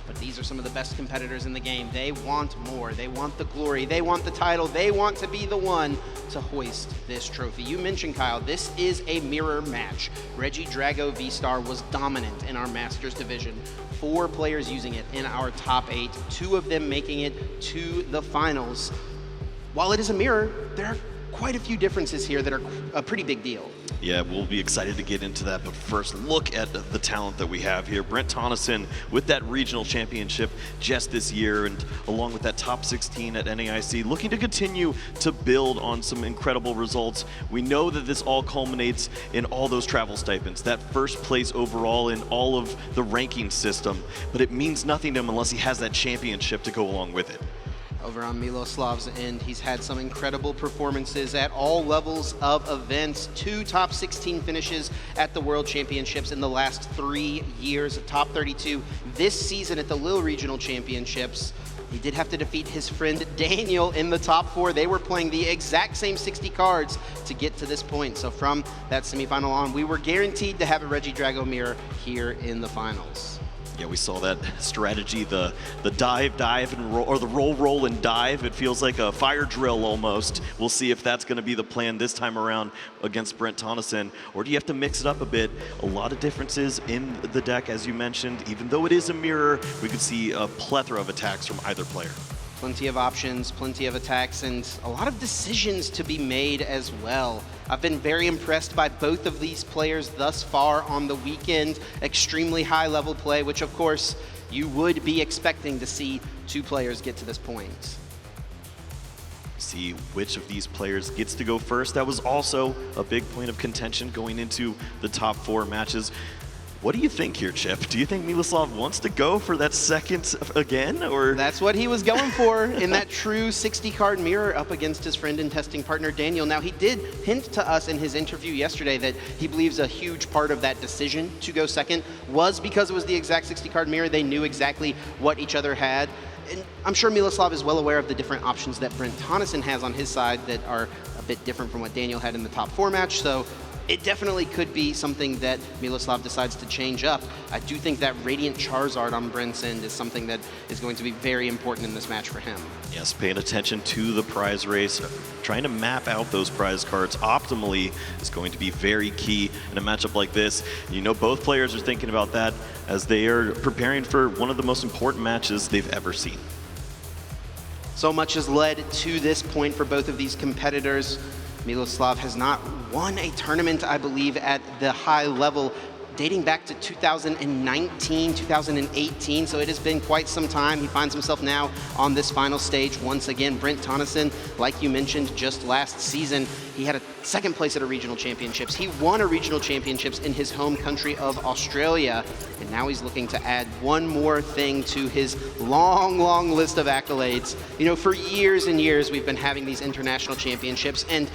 But these are some of the best competitors in the game. They want more. They want the glory. They want the title. They want to be the one to hoist this trophy. You mentioned, Kyle, this is a mirror match. Regidrago V-Star was dominant in our Masters division. 4 players using it in our top 8, 2 of them making it to the finals. While it is a mirror, there are quite a few differences here that are a pretty big deal. Yeah, we'll be excited to get into that, but first, look at the talent that we have here. BRENT TONISSON with that regional championship just this year, and along with that top 16 at NAIC, looking to continue to build on some incredible results. We know that this all culminates in all those travel stipends, that first place overall in all of the ranking system, but it means nothing to him unless he has that championship to go along with it. Over on Miloslav's end, he's had some incredible performances at all levels of events. 2 top 16 finishes at the World Championships in the last 3 years, top 32 this season at the Lille Regional Championships. He did have to defeat his friend Daniel in the top 4. They were playing the exact same 60 cards to get to this point. So from that semifinal on, we were guaranteed to have a Regidrago mirror here in the finals. Yeah, we saw that strategy, the dive, and roll, or the roll, and dive. It feels like a fire drill almost. We'll see if that's going to be the plan this time around against BRENT TONISSON, or do you have to mix it up a bit? A lot of differences in the deck, as you mentioned. Even though it is a mirror, we could see a plethora of attacks from either player. Plenty of options, plenty of attacks, and a lot of decisions to be made as well. I've been very impressed by both of these players thus far on the weekend. Extremely high-level play, which of course you would be expecting to see 2 players get to this point. See which of these players gets to go first. That was also a big point of contention going into the top 4 matches. What do you think here, Chip? Do you think Miloslav wants to go for that second again, or? That's what he was going for in that true 60-card mirror up against his friend and testing partner, Daniel. Now, he did hint to us in his interview yesterday that he believes a huge part of that decision to go second was because it was the exact 60-card mirror. They knew exactly what each other had. And I'm sure Miloslav is well aware of the different options that BRENT TONISSON has on his side that are a bit different from what Daniel had in the top 4 match. So it definitely could be something that Miloslav decides to change up. I do think that Radiant Charizard on Brent's end is something that is going to be very important in this match for him. Yes, paying attention to the prize race, trying to map out those prize cards optimally is going to be very key in a matchup like this. You know, both players are thinking about that as they are preparing for one of the most important matches they've ever seen. So much has led to this point for both of these competitors. Miloslav has not won a tournament, I believe, at the high level dating back to 2019, 2018, so it has been quite some time. He finds himself now on this final stage once again. BRENT TONISSON, like you mentioned, just last season, he had a 2nd place at a regional championships. He won a regional championships in his home country of Australia, and now he's looking to add one more thing to his long, long list of accolades. You know, for years and years, we've been having these international championships, and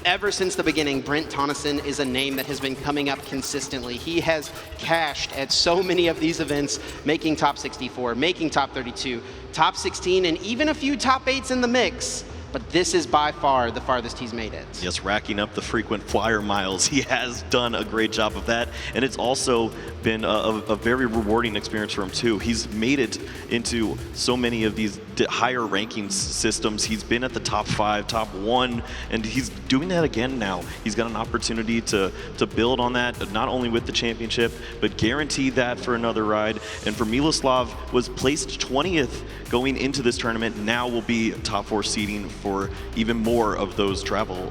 ever since the beginning, BRENT TONISSON is a name that has been coming up consistently. He has cashed at so many of these events, making top 64, making top 32, top 16, and even a few top 8s in the mix. But this is by far the farthest he's made it. Yes, racking up the frequent flyer miles. He has done a great job of that, and it's also been a very rewarding experience for him too. He's made it into so many of these higher ranking systems. He's been at the top 5, top 1, and he's doing that again now. He's got an opportunity to build on that, not only with the championship, but guarantee that for another ride. And for Miloslav, was placed 20th going into this tournament, now will be top 4 seeding for even more of those travel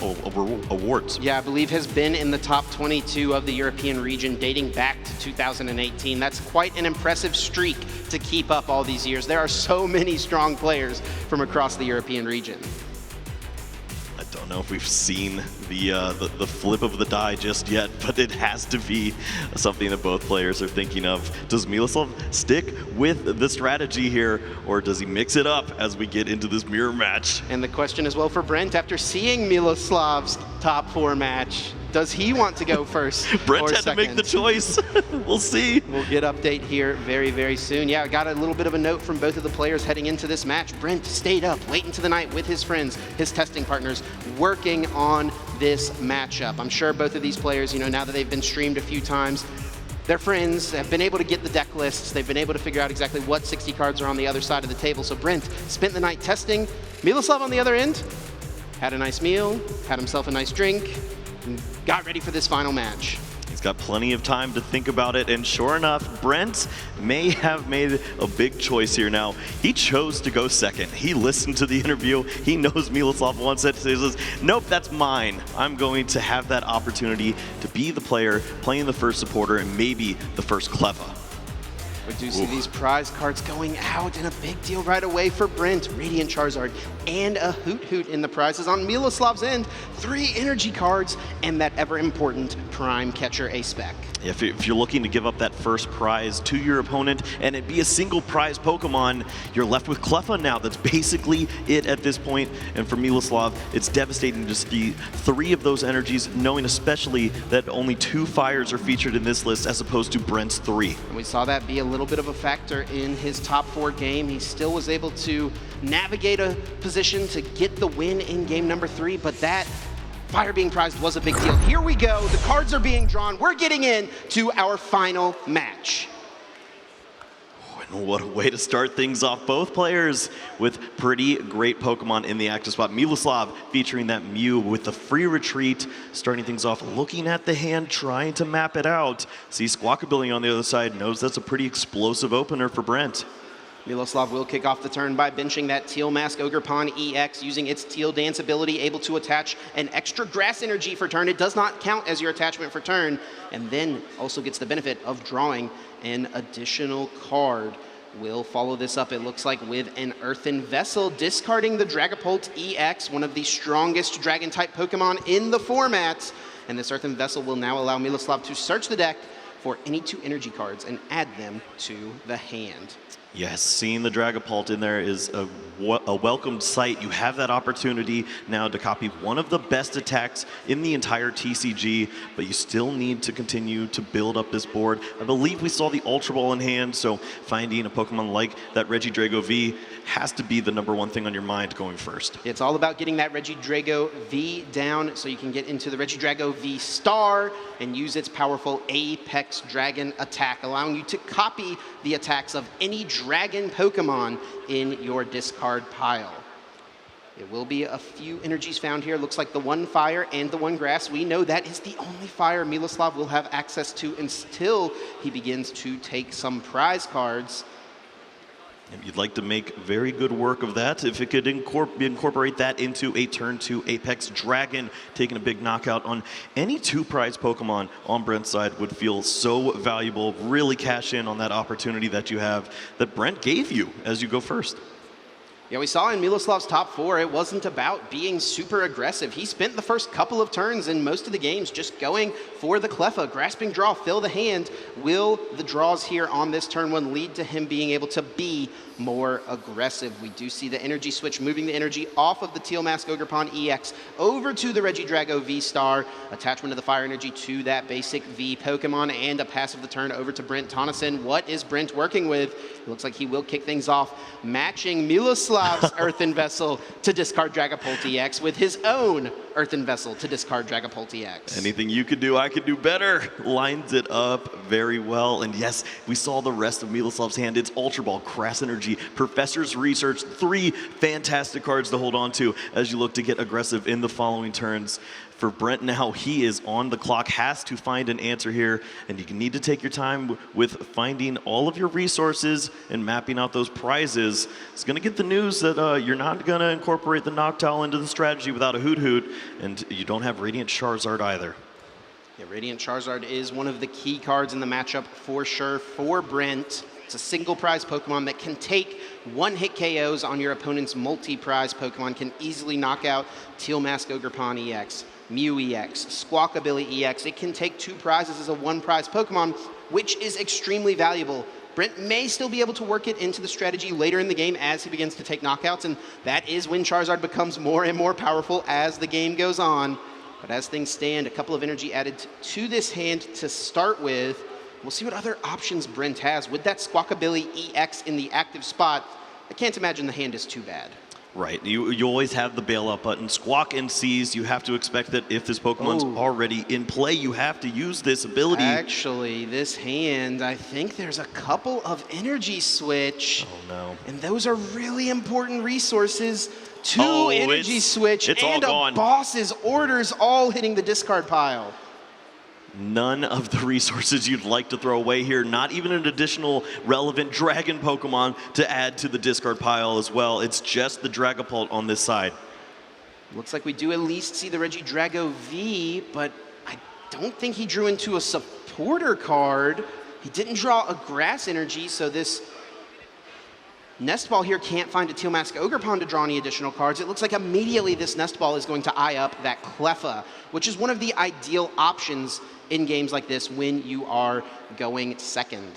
awards. Yeah, I believe has been in the top 22 of the European region dating back to 2018. That's quite an impressive streak to keep up all these years. There are so many strong players from across the European region. I don't know if we've seen the flip of the die just yet, but it has to be something that both players are thinking of. Does Miloslav stick with the strategy here, or does he mix it up as we get into this mirror match? And the question as well for Brent, after seeing Miloslav's top 4 match, does he want to go first? Brent or had second? to make the choice. We'll see. We'll get update here very, very soon. Yeah, I got a little bit of a note from both of the players heading into this match. Brent stayed up late into the night with his friends, his testing partners, working on this matchup. I'm sure both of these players, you know, now that they've been streamed a few times, Their friends have been able to get the deck lists. They've been able to figure out exactly what 60 cards are on the other side of the table. So Brent spent the night testing. Miloslav on the other end had a nice meal, had himself a nice drink, and got ready for this final match. He's got plenty of time to think about it, and sure enough, Brent may have made a big choice here now. He chose to go second. He listened to the interview. He knows Miloslav wants it. So he says, nope, that's mine. I'm going to have that opportunity to be the player playing the first supporter and maybe the first Cleffa. We do see these prize cards going out, and a big deal right away for Brent. Radiant Charizard and a Hoot Hoot in the prizes. On Miloslav's end, 3 energy cards and that ever-important Prime Catcher A-Spec. If you're looking to give up that first prize to your opponent and it be a single prize Pokemon, you're left with Cleffa now. That's basically it at this point. And for Miloslav, it's devastating to see 3 of those energies, knowing especially that only 2 fires are featured in this list as opposed to Brent's 3. And we saw that be a little bit of a factor in his top 4 game. He still was able to navigate a position to get the win in game number 3, but that fire being prized was a big deal. Here we go, the cards are being drawn. We're getting into our final match. And what a way to start things off. Both players with pretty great Pokemon in the active spot. Miloslav featuring that Mew with the free retreat, starting things off, looking at the hand, trying to map it out. See Squawkabilly on the other side, knows that's a pretty explosive opener for Brent. Miloslav will kick off the turn by benching that Teal Mask Ogerpon EX, using its Teal Dance ability, able to attach an extra grass energy for turn. It does not count as your attachment for turn, and then also gets the benefit of drawing an additional card. Will follow this up, it looks like, with an Earthen Vessel, discarding the Dragapult EX, one of the strongest Dragon-type Pokemon in the format. And this Earthen Vessel will now allow Miloslav to search the deck for any 2 energy cards and add them to the hand. Yes, seeing the Dragapult in there is a welcomed sight. You have that opportunity now to copy one of the best attacks in the entire TCG, but you still need to continue to build up this board. I believe we saw the Ultra Ball in hand, so finding a Pokemon like that Regidrago V has to be the #1 thing on your mind going first. It's all about getting that Regidrago V down so you can get into the Regidrago V Star and use its powerful Apex Dragon attack, allowing you to copy the attacks of any Dragon Pokemon in your discard pile. It will be a few energies found here. Looks like the 1 fire and the 1 grass. We know that is the only fire Miloslav will have access to until he begins to take some prize cards. You'd like to make very good work of that. If it could incorporate that into a turn 2 Apex Dragon, taking a big knockout on any 2 prize Pokemon on Brent's side would feel so valuable. Really cash in on that opportunity that you have, that Brent gave you as you go first. Yeah, we saw in Miloslav's top 4, it wasn't about being super aggressive. He spent the first couple of turns in most of the games just going for the Cleffa, grasping draw, fill the hand. Will the draws here on this turn 1 lead to him being able to be more aggressive? We do see the energy switch, moving the energy off of the Teal Mask Ogerpon EX over to the Regidrago V Star, attachment of the fire energy to that basic V Pokemon, and a pass of the turn over to Brent Tonisson. What is Brent working with? It looks like he will kick things off, matching Miloslav's Earthen Vessel to discard Dragapult EX with his own Earthen Vessel to discard Dragapult EX. Anything you could do, I could do better. Lines it up very well. And yes, we saw the rest of Miloslav's hand. It's Ultra Ball, Crass Energy, Professor's Research, 3 fantastic cards to hold on to as you look to get aggressive in the following turns. For Brent now, he is on the clock, has to find an answer here, and you need to take your time with finding all of your resources and mapping out those prizes. It's going to get the news that you're not going to incorporate the Noctowl into the strategy without a Hoot Hoot, and you don't have Radiant Charizard either. Yeah, Radiant Charizard is one of the key cards in the matchup for sure for Brent. It's a single prize Pokemon that can take 1-hit KOs on your opponent's multi-prize Pokemon, can easily knock out Teal Mask Ogerpon EX, Mew EX, Squawkabilly EX. It can take 2 prizes as a 1-prize Pokemon, which is extremely valuable. Brent may still be able to work it into the strategy later in the game as he begins to take knockouts, and that is when Charizard becomes more and more powerful as the game goes on. But as things stand, a couple of energy added to this hand to start with. We'll see what other options Brent has. With that Squawkabilly EX in the active spot, I can't imagine the hand is too bad. Right. You always have the bailout button. Squawk and Seize, you have to expect that if this Pokemon's already in play, you have to use this ability. Actually, this hand, I think there's a couple of Energy Switch. Oh, no. And those are really important resources. Two Energy Switch it's and all gone. a boss's orders all hitting the discard pile. None of the resources you'd like to throw away here, not even an additional relevant Dragon Pokemon to add to the discard pile as well. It's just the Dragapult on this side. Looks like we do at least see the Regidrago V, but I don't think he drew into a supporter card. He didn't draw a Grass Energy, so this Nest Ball here can't find a Teal Mask Ogerpon to draw any additional cards. It looks like immediately this Nest Ball is going to eye up that Cleffa, which is one of the ideal options in games like this when you are going second.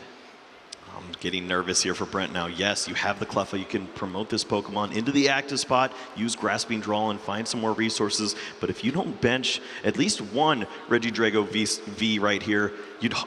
I'm getting nervous here for Brent now. Yes, you have the Cleffa. You can promote this Pokemon into the active spot, use Grasping Draw, and find some more resources. But if you don't bench at least one Regidrago V right here,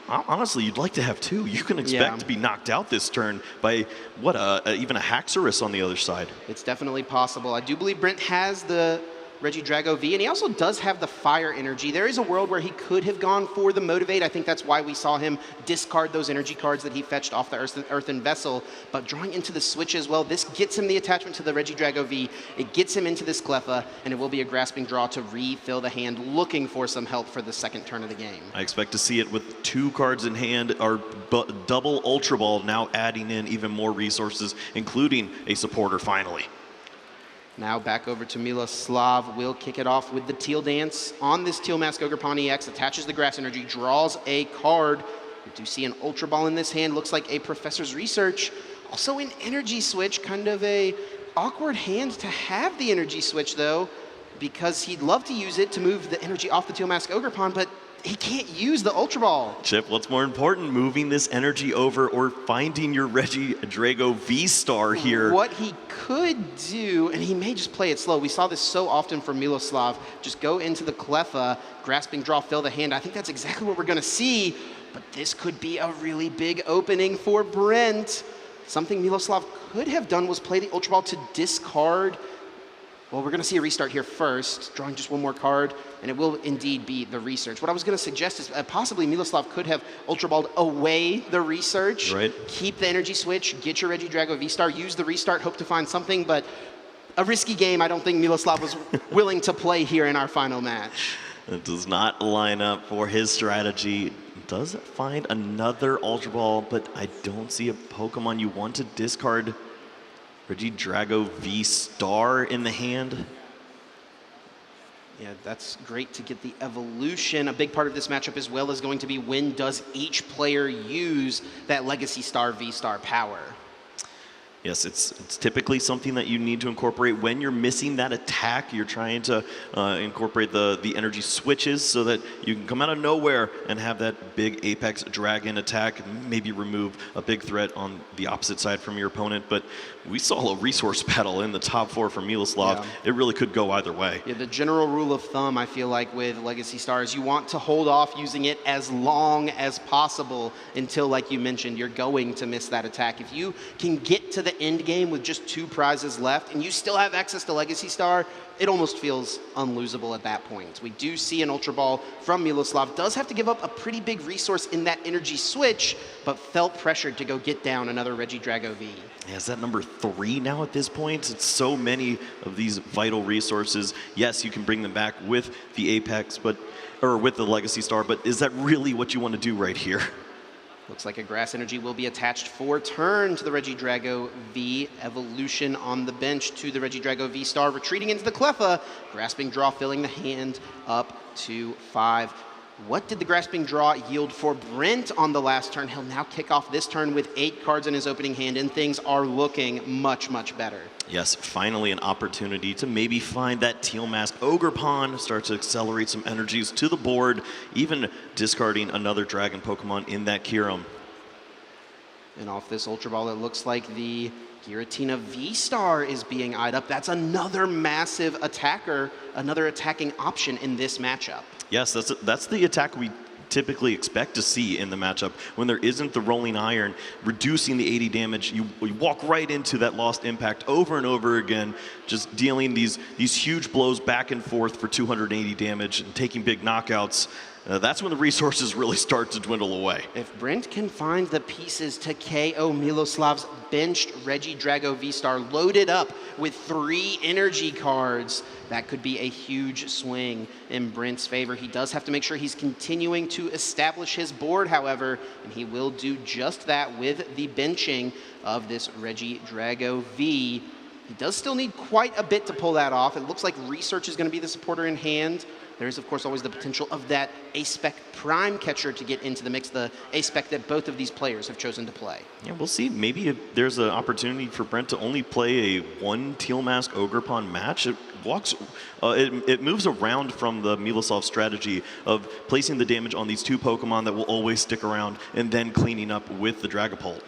honestly, you'd like to have two. You can expect to be knocked out this turn by, even a Haxorus on the other side. It's definitely possible. I do believe Brent has the Regidrago V, and he also does have the Fire Energy. There is a world where he could have gone for the Motivate. I think that's why we saw him discard those energy cards that he fetched off the Earthen Vessel. But drawing into the Switch as well, this gets him the attachment to the Regidrago V. It gets him into this Cleffa, and it will be a Grasping Draw to refill the hand, looking for some help for the second turn of the game. I expect to see it with two cards in hand, our double Ultra Ball, now adding in even more resources, including a supporter finally. Now back over to Miloslav. Will kick it off with the Teal Dance on this Teal Mask Ogerpon EX. Attaches the Grass Energy, draws a card. We do see an Ultra Ball in this hand. Looks like a Professor's Research. Also an Energy Switch. Kind of a awkward hand to have the Energy Switch, though, because he'd love to use it to move the energy off the Teal Mask Ogerpon, but he can't use the Ultra Ball. Chip, what's more important, moving this energy over or finding your Regidrago V-Star here? What he could do, and he may just play it slow. We saw this so often from Miloslav. Just go into the Cleffa, Grasping Draw, fill the hand. I think that's exactly what we're going to see, but this could be a really big opening for Brent. Something Miloslav could have done was play the Ultra Ball to discard. Well, we're going to see a restart here first, drawing just one more card, and it will indeed be the Research. What I was going to suggest is possibly Miloslav could have Ultra Balled away the Research, keep the Energy Switch, get your Regidrago V-Star, use the Restart, hope to find something, but a risky game I don't think Miloslav was willing to play here in our final match. It does not line up for his strategy. Does find another Ultra Ball, but I don't see a Pokemon you want to discard Regidrago V-Star in the hand. Yeah, that's great to get the evolution. A big part of this matchup as well is going to be when does each player use that Legacy Star V-Star power. Yes, it's typically something that you need to incorporate when you're missing that attack. You're trying to incorporate the energy switches so that you can come out of nowhere and have that big Apex Dragon attack, maybe remove a big threat on the opposite side from your opponent. But we saw a resource battle in the top four from Miloslav. It really could go either way. Yeah, the general rule of thumb, I feel like, with Legacy Stars, you want to hold off using it as long as possible until, like you mentioned, you're going to miss that attack. If you can get to the end game with just 2 prizes left and you still have access to Legacy Star, it almost feels unlosable at that point. We do see an Ultra Ball from Miloslav. Does have to give up a pretty big resource in that energy switch, but felt pressured to go get down another Regidrago V. Yeah, is that number 3 now at this point? It's so many of these vital resources. Yes, you can bring them back with the Apex, or with the Legacy Star, but is that really what you want to do right here? Looks like a Grass Energy will be attached for turn to the Regidrago V. Evolution on the bench to the Regidrago V-Star. Retreating into the Cleffa. Grasping Draw filling the hand up to 5. What did the Grasping Draw yield for Brent on the last turn? He'll now kick off this turn with 8 cards in his opening hand, and things are looking much, much better. Yes, finally an opportunity to maybe find that Teal Mask Ogerpon, start to accelerate some energies to the board, even discarding another Dragon Pokemon in that Kyurem. And off this Ultra Ball, it looks like the Giratina V-Star is being eyed up. That's another massive attacker, another attacking option in this matchup. Yes, that's the attack we typically expect to see in the matchup. When there isn't the rolling iron, reducing the 80 damage, you walk right into that lost impact over and over again, just dealing these huge blows back and forth for 280 damage and taking big knockouts. That's when the resources really start to dwindle away. If Brent can find the pieces to KO Miloslav's benched Regidrago V-Star loaded up with 3 energy cards, that could be a huge swing in Brent's favor. He does have to make sure he's continuing to establish his board, however, and he will do just that with the benching of this Regidrago V. He does still need quite a bit to pull that off. It looks like Research is going to be the supporter in hand. There's, of course, always the potential of that A-Spec Prime Catcher to get into the mix, the A-Spec that both of these players have chosen to play. Yeah, we'll see. Maybe if there's an opportunity for Brent to only play a 1 Teal Mask Ogerpon match. It moves around from the Miloslav strategy of placing the damage on these 2 Pokemon that will always stick around and then cleaning up with the Dragapult.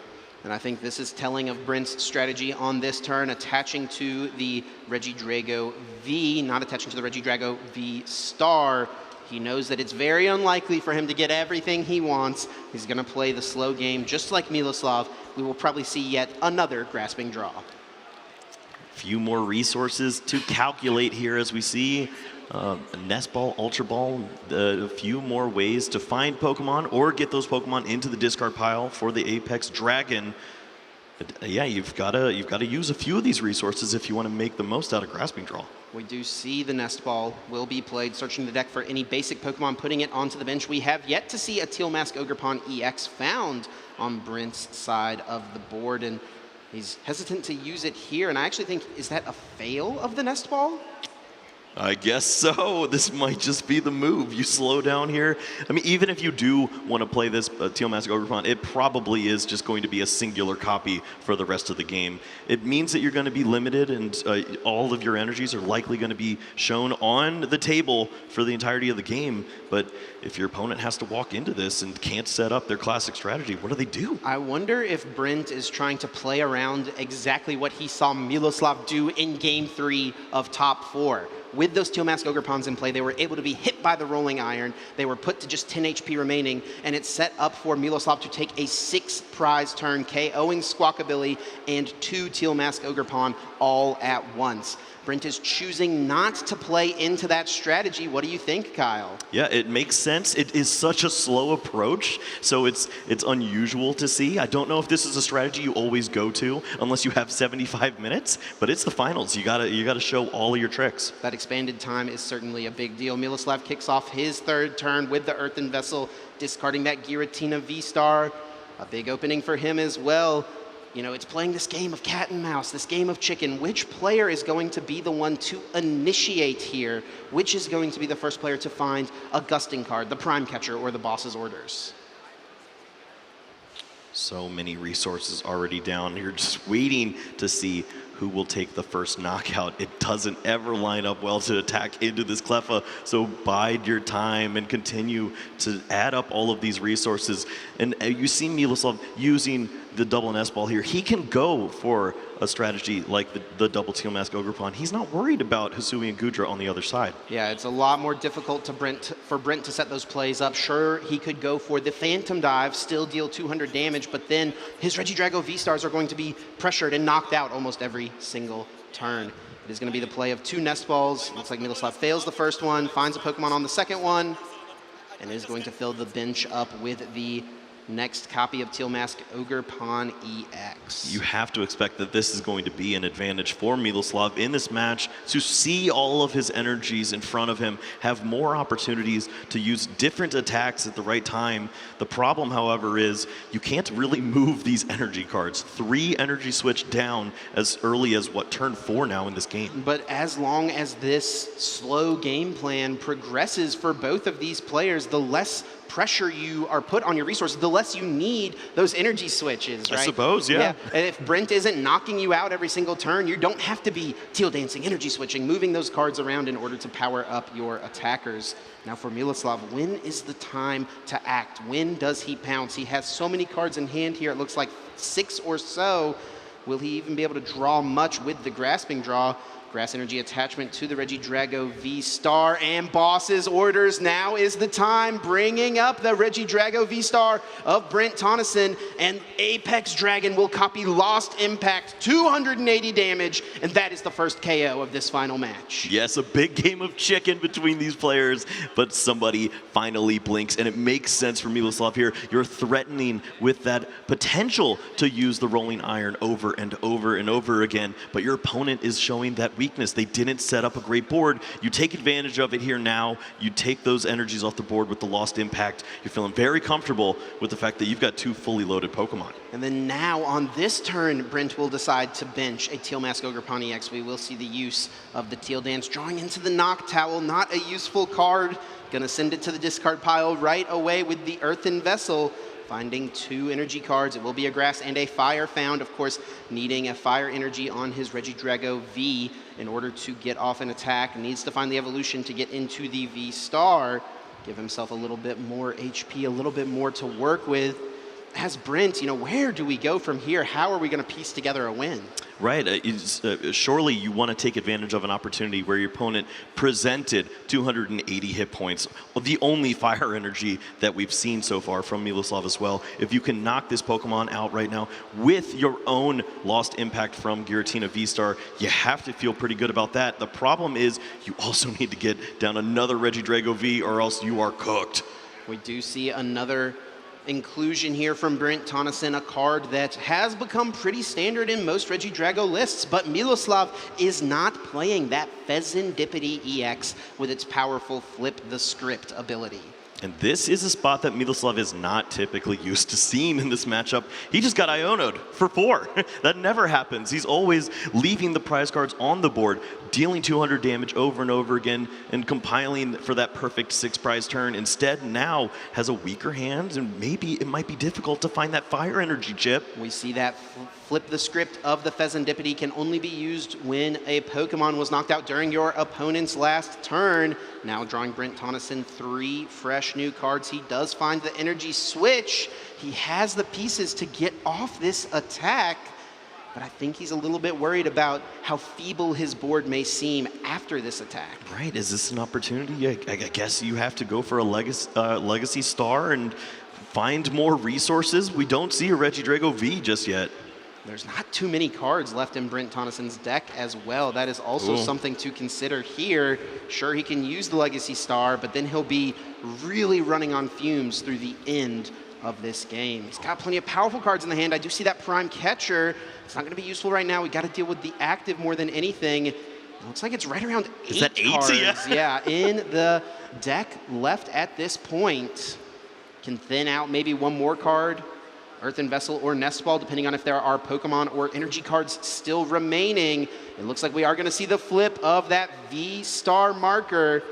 And I think this is telling of Brent's strategy on this turn, attaching to the Regidrago V, not attaching to the Regidrago V Star. He knows that it's very unlikely for him to get everything he wants. He's going to play the slow game just like Miloslav. We will probably see yet another grasping draw. Few more resources to calculate here as we see. Nest Ball, Ultra Ball, a few more ways to find Pokemon or get those Pokemon into the discard pile for the Apex Dragon. But, yeah, you've got to use a few of these resources if you want to make the most out of Grasping Draw. We do see the Nest Ball will be played, searching the deck for any basic Pokemon, putting it onto the bench. We have yet to see a Teal Mask Ogerpon EX found on Brent's side of the board, and he's hesitant to use it here. And I actually think, is that a fail of the Nest Ball? I guess so. This might just be the move. You slow down here. I mean, even if you do want to play this Teal Mask Ogerpon, it probably is just going to be a singular copy for the rest of the game. It means that you're going to be limited, and all of your energies are likely going to be shown on the table for the entirety of the game. But if your opponent has to walk into this and can't set up their classic strategy, what do they do? I wonder if Brent is trying to play around exactly what he saw Miloslav do in Game 3 of Top 4. With those Teal Mask Ogerpons in play, they were able to be hit by the Rolling Iron. They were put to just 10 HP remaining, and it set up for Miloslav to take a 6-prize turn, KOing Squawkabilly and 2 Teal Mask Ogerpon all at once. Brent is choosing not to play into that strategy. What do you think, Kyle? Yeah, it makes sense. It is such a slow approach, so it's unusual to see. I don't know if this is a strategy you always go to unless you have 75 minutes, but it's the finals. You gotta show all of your tricks. That expanded time is certainly a big deal. Miloslav kicks off his 3rd turn with the Earthen Vessel, discarding that Giratina V-Star. A big opening for him as well. You know, it's playing this game of cat and mouse, this game of chicken. Which player is going to be the one to initiate here? Which is going to be the first player to find a gusting card, the Prime Catcher, or the boss's orders? So many resources already down. You're just waiting to see who will take the first knockout. It doesn't ever line up well to attack into this Cleffa, so bide your time and continue to add up all of these resources. And you see Miloslav using the double Nest Ball here. He can go for a strategy like the double Teal Mask Ogerpon. He's not worried about Hisui and Gudra on the other side. Yeah, it's a lot more difficult for Brent to set those plays up. Sure, he could go for the Phantom Dive, still deal 200 damage, but then his Regidrago V-Stars are going to be pressured and knocked out almost every single turn. It is going to be the play of 2 Nest Balls. Looks like Miloslav fails the first one, finds a Pokemon on the second one, and is going to fill the bench up with the next copy of Teal Mask Ogerpon EX. You have to expect that this is going to be an advantage for Miloslav in this match to see all of his energies in front of him, have more opportunities to use different attacks at the right time. The problem, however, is you can't really move these energy cards. 3 energy switch down as early as, what, turn 4 now in this game. But as long as this slow game plan progresses for both of these players, the less pressure you are put on your resources, the less you need those energy switches, right? I suppose, yeah. And if Brent isn't knocking you out every single turn, you don't have to be teal dancing, energy switching, moving those cards around in order to power up your attackers. Now for Miloslav, when is the time to act? When does he pounce? He has so many cards in hand here, it looks like 6 or so. Will he even be able to draw much with the grasping draw? Grass Energy attachment to the Regidrago V-Star, and Boss's orders. Now is the time, bringing up the Regidrago V-Star of Brent Tonisson, and Apex Dragon will copy Lost Impact, 280 damage, and that is the first KO of this final match. Yes, a big game of chicken between these players, but somebody finally blinks, and it makes sense for Miloslav here. You're threatening with that potential to use the Rolling Iron over and over and over again, but your opponent is showing that weakness. They didn't set up a great board. You take advantage of it here now. You take those energies off the board with the Lost Impact. You're feeling very comfortable with the fact that you've got 2 fully loaded Pokemon. And then now on this turn, Brent will decide to bench a Teal Mask Ogre Pontiac. We will see the use of the Teal Dance, drawing into the Knock Towel. Not a useful card. Gonna send it to the discard pile right away with the Earthen Vessel. Finding 2 energy cards. It will be a Grass and a Fire found. Of course, needing a Fire energy on his Regidrago V in order to get off an attack. Needs to find the evolution to get into the V-Star. Give himself a little bit more HP, a little bit more to work with. As Brent, where do we go from here? How are we going to piece together a win? Right. Surely you want to take advantage of an opportunity where your opponent presented 280 hit points, the only fire energy that we've seen so far from Miloslav as well. If you can knock this Pokemon out right now with your own Lost Impact from Giratina V-Star, you have to feel pretty good about that. The problem is you also need to get down another Regidrago V, or else you are cooked. We do see another inclusion here from Brent Tonisson, a card that has become pretty standard in most Regidrago lists, but Miloslav is not playing that Fezandipity EX with its powerful Flip the Script ability. And this is a spot that Miloslav is not typically used to seeing in this matchup. He just got Iono'd for 4. That never happens. He's always leaving the prize cards on the board, dealing 200 damage over and over again, and compiling for that perfect 6 prize turn. Instead, now has a weaker hand, and maybe it might be difficult to find that fire energy chip. We see that Flip the Script of the Fezandipity can only be used when a Pokemon was knocked out during your opponent's last turn. Now drawing Brent Tonisson 3 fresh new cards. He does find the energy switch. He has the pieces to get off this attack, but I think he's a little bit worried about how feeble his board may seem after this attack. Right, is this an opportunity? I guess you have to go for a Legacy Star and find more resources. We don't see a Regidrago V just yet. There's not too many cards left in Brent Tonisson's deck as well. That is also something to consider here. Sure, he can use the Legacy Star, but then he'll be really running on fumes through the end of this game. He's got plenty of powerful cards in the hand. I do see that Prime Catcher. It's not going to be useful right now. We got to deal with the active more than anything. It looks like it's right around 8 Is that 8? cards. Yeah, in the deck left at this point. Can thin out maybe one more card. Earthen Vessel or Nest Ball, depending on if there are Pokemon or energy cards still remaining. It looks like we are going to see the flip of that V-Star marker.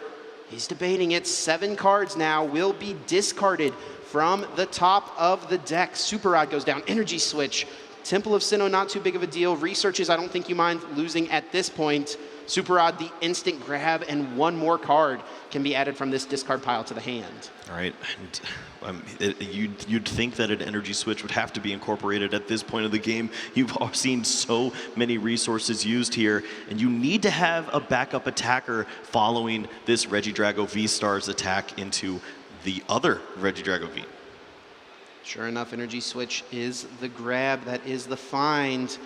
He's debating it. 7 cards now will be discarded from the top of the deck. Super Rod goes down. Energy Switch. Temple of Sinnoh, not too big of a deal. Researches, I don't think you mind losing at this point. Super Rod, the instant grab, and 1 more card can be added from this discard pile to the hand. All right, and you'd think that an energy switch would have to be incorporated at this point of the game. You've seen so many resources used here, and you need to have a backup attacker following this Regidrago V-Star's attack into the other Regidrago V. Sure enough, energy switch is the grab. That is the find.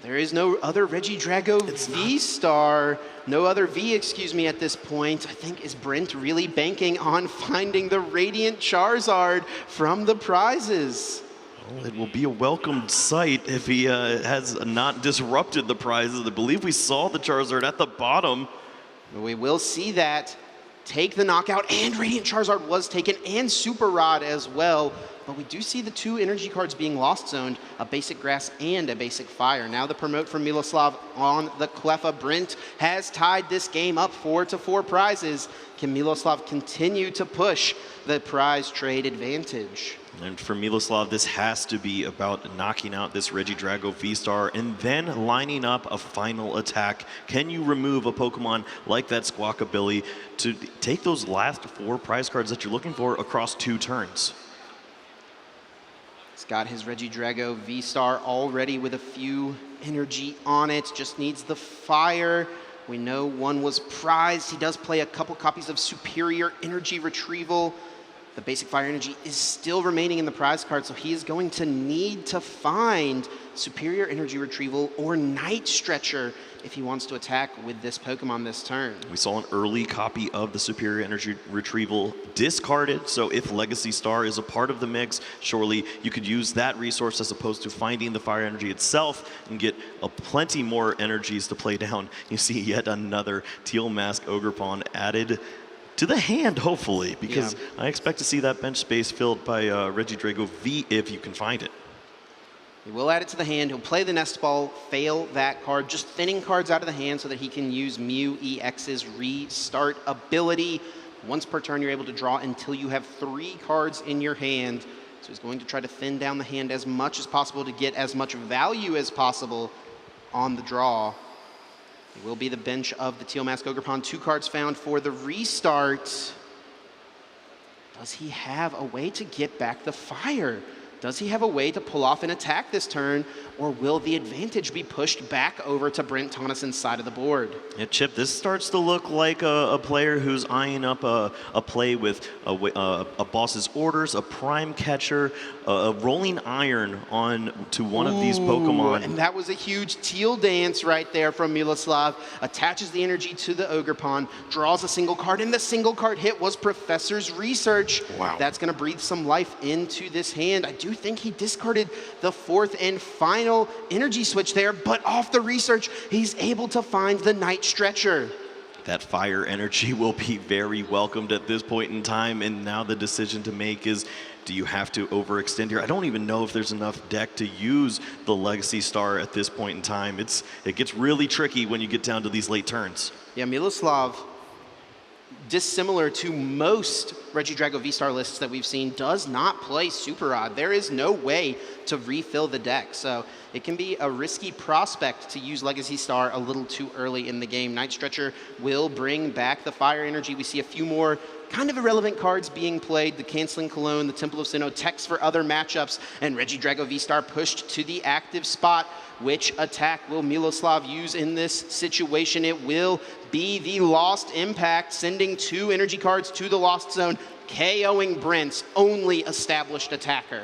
There is no other Regidrago V-Star. No other V, excuse me, at this point. I think, is Brent really banking on finding the Radiant Charizard from the prizes? Well, it will be a welcomed sight if he has not disrupted the prizes. I believe we saw the Charizard at the bottom. We will see that. Take the knockout, and Radiant Charizard was taken, and Super Rod as well. But we do see the 2 energy cards being lost zoned, a basic grass and a basic fire. Now the promote from Miloslav on the Cleffa. Brent has tied this game up 4-4 prizes. Can Miloslav continue to push the prize trade advantage? And for Miloslav, this has to be about knocking out this Regidrago V-Star and then lining up a final attack. Can you remove a Pokemon like that Squawkabilly to take those last 4 prize cards that you're looking for across 2 turns? He's got his Regidrago V-Star already with a few energy on it, just needs the fire. We know one was prized. He does play a couple copies of Superior Energy Retrieval. The basic fire energy is still remaining in the prize card, so he is going to need to find Superior Energy Retrieval or Night Stretcher if he wants to attack with this Pokemon this turn. We saw an early copy of the Superior Energy Retrieval discarded, so if Legacy Star is a part of the mix, surely you could use that resource as opposed to finding the fire energy itself and get plenty more energies to play down. You see yet another Teal Mask Ogerpon added to the hand, hopefully, because I expect to see that bench space filled by Regidrago V if you can find it. He will add it to the hand. He'll play the Nest Ball, fail that card, just thinning cards out of the hand so that he can use Mew EX's Restart ability. Once per turn, you're able to draw until you have 3 cards in your hand. So he's going to try to thin down the hand as much as possible to get as much value as possible on the draw. It will be the bench of the Teal Mask Ogerpon. 2 cards found for the restart. Does he have a way to get back the fire? Does he have a way to pull off an attack this turn, or will the advantage be pushed back over to Brent Tonisson's side of the board? Yeah, Chip, this starts to look like a player who's eyeing up a play with a boss's orders, a prime catcher, a rolling iron on to one of these Pokemon. And that was a huge teal dance right there from Miloslav. Attaches the energy to the Ogerpon, draws a single card, and the single card hit was Professor's Research. Wow. That's going to breathe some life into this hand. I do think he discarded the 4th and final energy switch there, but off the research, he's able to find the Night Stretcher. That fire energy will be very welcomed at this point in time, and now the decision to make is, do you have to overextend here? I don't even know if there's enough deck to use the Legacy Star at this point in time. It gets really tricky when you get down to these late turns. Yeah, Miloslav, dissimilar to most Regidrago V-Star lists that we've seen, does not play Super Odd. There is no way to refill the deck, so it can be a risky prospect to use Legacy Star a little too early in the game. Night Stretcher will bring back the fire energy. We see a few more kind of irrelevant cards being played. The Canceling Cologne, the Temple of Sinnoh, Text for other matchups, and Regidrago V-Star pushed to the active spot. Which attack will Miloslav use in this situation? It will be the Lost Impact, sending 2 energy cards to the Lost Zone, KOing Brent's only established attacker.